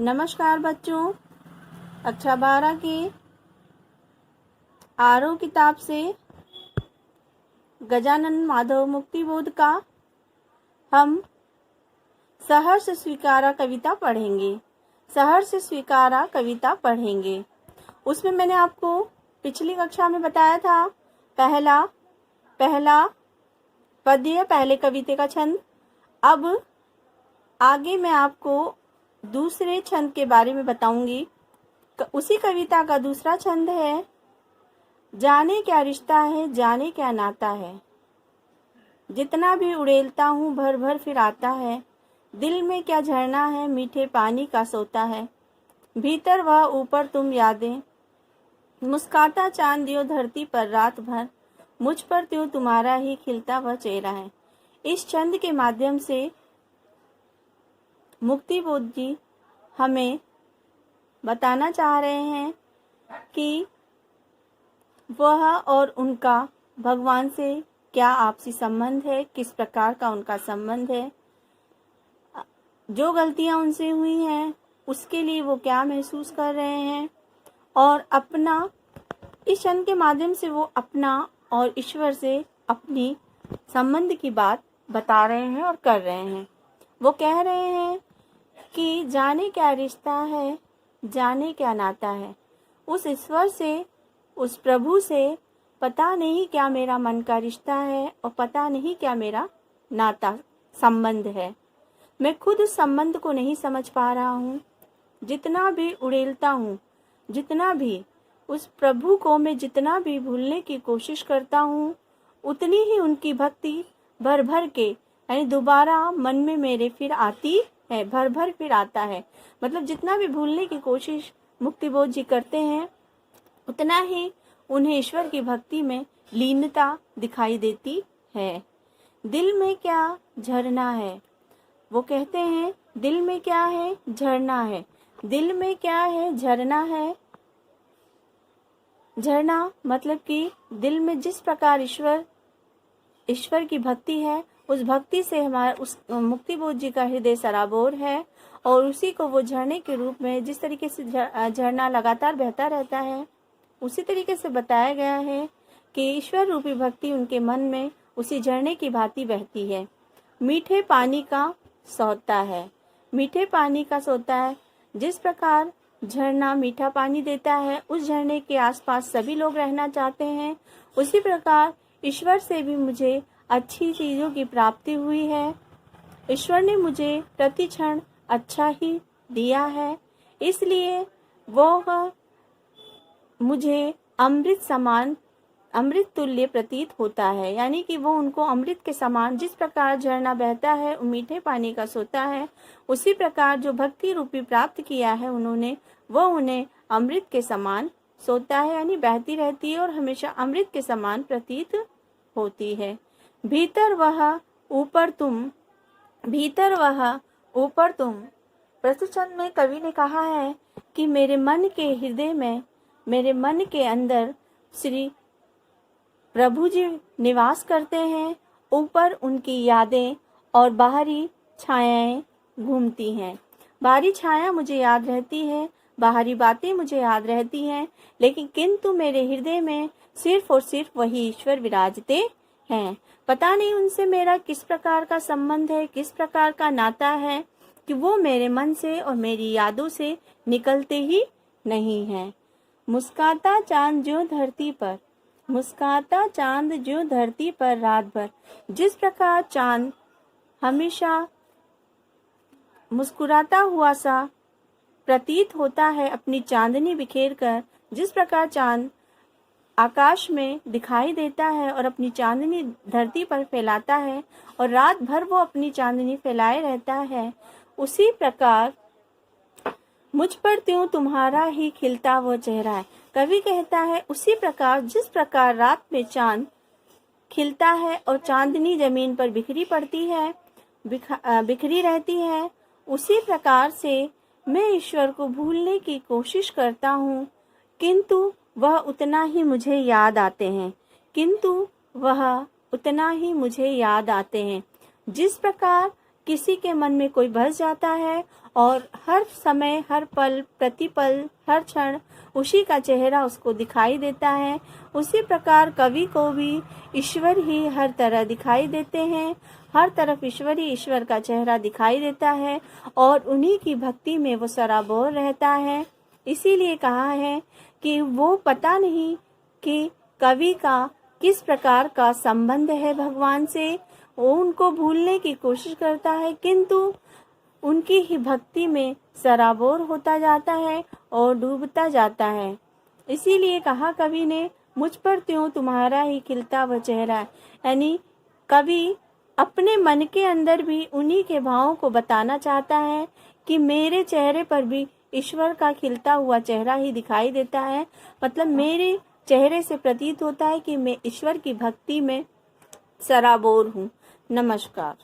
नमस्कार बच्चों, कक्षा 12 की आरओ किताब से गजानन माधव मुक्तिबोध का हम सहर्ष स्वीकारा कविता पढ़ेंगे। सहर्ष स्वीकारा कविता पढ़ेंगे। उसमें मैंने आपको पिछली कक्षा में बताया था पहला पद्य, पहले कविते का छंद। अब आगे मैं आपको दूसरे छंद के बारे में बताऊंगी। उसी कविता का दूसरा छंद है, जाने क्या रिश्ता है, जाने क्या नाता है। जितना भी उड़ेलता हूँ भर भर फिर आता है। दिल में क्या झरना है, मीठे पानी का सोता है। भीतर वह ऊपर तुम यादें, मुस्काता चांद दियो धरती पर रात भर। मुझ पर त्यों तुम्हारा ही खिलता वह चेहरा है। इस छंद के माध्यम से मुक्तिबोध जी हमें बताना चाह रहे हैं कि वह और उनका भगवान से क्या आपसी संबंध है, किस प्रकार का उनका संबंध है, जो गलतियां उनसे हुई हैं उसके लिए वो क्या महसूस कर रहे हैं, और अपना इस छंद के माध्यम से वो अपना और ईश्वर से अपनी संबंध की बात बता रहे हैं और कर रहे हैं। वो कह रहे हैं कि जाने क्या रिश्ता है, जाने क्या नाता है। उस ईश्वर से, उस प्रभु से पता नहीं क्या मेरा मन का रिश्ता है और पता नहीं क्या मेरा नाता संबंध है। मैं खुद उस संबंध को नहीं समझ पा रहा हूँ। जितना भी उड़ेलता हूँ, जितना भी उस प्रभु को मैं जितना भी भूलने की कोशिश करता हूँ, उतनी ही उनकी भक्ति भर भर के यानी दोबारा मन में मेरे फिर आती है, भर भर फिर आता है। मतलब जितना भी भूलने की कोशिश मुक्तिबोध जी करते हैं, उतना ही उन्हें ईश्वर की भक्ति में लीनता दिखाई देती है। दिल में क्या झरना है, वो कहते हैं दिल में क्या है, झरना है। दिल में क्या है, झरना है। झरना मतलब कि दिल में जिस प्रकार ईश्वर की भक्ति है, उस भक्ति से हमारा उस मुक्तिबोध जी का हृदय सराबोर है, और उसी को वो झरने के रूप में जिस तरीके से झरना लगातार बहता रहता है, उसी तरीके से बताया गया है कि ईश्वर रूपी भक्ति उनके मन में उसी झरने की भांति बहती है। मीठे पानी का सोता है, मीठे पानी का सोता है। जिस प्रकार झरना मीठा पानी देता है, उस झरने के आसपास सभी लोग रहना चाहते हैं, उसी प्रकार ईश्वर से भी मुझे अच्छी चीज़ों की प्राप्ति हुई है। ईश्वर ने मुझे प्रति क्षण अच्छा ही दिया है, इसलिए वो मुझे अमृत समान, अमृत तुल्य प्रतीत होता है। यानी कि वो उनको अमृत के समान, जिस प्रकार झरना बहता है मीठे पानी का सोता है, उसी प्रकार जो भक्ति रूपी प्राप्त किया है उन्होंने, वो उन्हें अमृत के समान सोता है, यानी बहती रहती है और हमेशा अमृत के समान प्रतीत होती है। भीतर वह ऊपर तुम, भीतर वह ऊपर तुम। प्रस्तुत छंद में कवि ने कहा है कि मेरे मन के हृदय में, मेरे मन के अंदर श्री प्रभु जी निवास करते हैं। ऊपर उनकी यादें और बाहरी छायाएं घूमती हैं। बाहरी छाया मुझे याद रहती है, बाहरी बातें मुझे याद रहती हैं, लेकिन किंतु मेरे हृदय में सिर्फ और सिर्फ वही ईश्वर विराजते हैं। पता नहीं उनसे मेरा किस प्रकार का संबंध है, किस प्रकार का नाता है कि वो मेरे मन से और मेरी यादों से निकलते ही नहीं हैं। मुस्काता चांद जो धरती पर, मुस्काता चांद जो धरती पर रात भर। जिस प्रकार चांद हमेशा मुस्कुराता हुआ सा प्रतीत होता है अपनी चांदनी बिखेर कर, जिस प्रकार चांद आकाश में दिखाई देता है और अपनी चांदनी धरती पर फैलाता है और रात भर वो अपनी चांदनी फैलाए रहता है, उसी प्रकार मुझ पर त्यों तुम्हारा ही खिलता वो चेहरा है। कवि कहता है उसी प्रकार जिस प्रकार रात में चांद खिलता है और चांदनी जमीन पर बिखरी पड़ती है, बिखरी रहती है, उसी प्रकार से मैं ईश्वर को भूलने की कोशिश करता हूँ, किंतु वह उतना ही मुझे याद आते हैं, किंतु वह उतना ही मुझे याद आते हैं। जिस प्रकार किसी के मन में कोई बस जाता है और हर समय, हर पल, प्रतिपल, हर क्षण उसी का चेहरा उसको दिखाई देता है, उसी प्रकार कवि को भी ईश्वर ही हर तरह दिखाई देते हैं। हर तरफ ईश्वर ही ईश्वर का चेहरा दिखाई देता है और उन्हीं की भक्ति में वो सराबोर रहता है। इसीलिए कहा है कि वो पता नहीं कि कवि का किस प्रकार का संबंध है भगवान से, वो उनको भूलने की कोशिश करता है, किंतु उनकी ही भक्ति में सराबोर होता जाता है और डूबता जाता है। इसीलिए कहा कवि ने, मुझ पर त्यों तुम्हारा ही खिलता हुआ चेहरा। यानी कवि अपने मन के अंदर भी उन्हीं के भावों को बताना चाहता है कि मेरे चेहरे पर भी ईश्वर का खिलता हुआ चेहरा ही दिखाई देता है। मतलब मेरे चेहरे से प्रतीत होता है कि मैं ईश्वर की भक्ति में सराबोर हूँ। नमस्कार।